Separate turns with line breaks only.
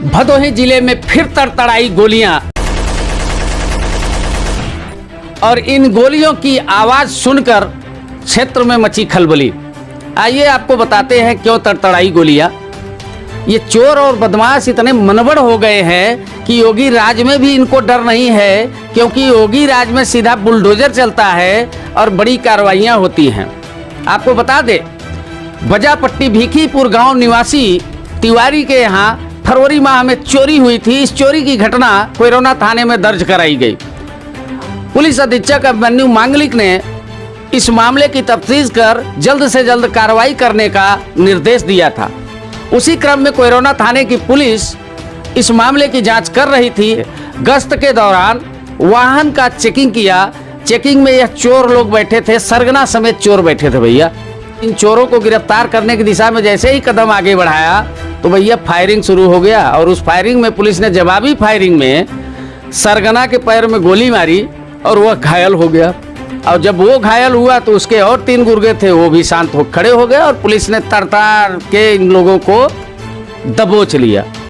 भदोही जिले में फिर तड़तड़ाई गोलियां और इन गोलियों की आवाज सुनकर क्षेत्र में मची खलबली। आइए आपको बताते हैं क्यों तड़तड़ाई गोलियां। ये चोर और बदमाश इतने मनबड़ हो गए हैं कि योगी राज में भी इनको डर नहीं है, क्योंकि योगी राज में सीधा बुलडोजर चलता है और बड़ी कार्रवाइयां होती हैं। आपको बता दे, बजापट्टी भीखीपुर गांव निवासी तिवारी के यहाँ फरवरी माह में चोरी हुई थी। इस चोरी की घटना कोयरोना थाने में दर्ज कराई गई। पुलिस अधीक्षक अभिमन्यु मांगलिक ने इस मामले की तफ्तीश कर जल्द से जल्द कार्रवाई करने का निर्देश दिया था। उसी क्रम में कोयरोना थाने की पुलिस इस मामले की जांच कर रही थी। गश्त के दौरान वाहन का चेकिंग किया। चेकिंग में यह चोर लोग बैठे थे, सरगना समेत चोर बैठे थे भैया। इन चोरों को गिरफ्तार करने की दिशा में जैसे ही कदम आगे बढ़ाया तो भैया फायरिंग शुरू हो गया और उस फायरिंग में पुलिस ने जवाबी फायरिंग में सरगना के पैर में गोली मारी और वह घायल हो गया। और जब वो घायल हुआ तो उसके और 3 गुर्गे थे, वो भी शांत हो खड़े हो गए और पुलिस ने तड़ताड़ के इन लोगों को दबोच लिया।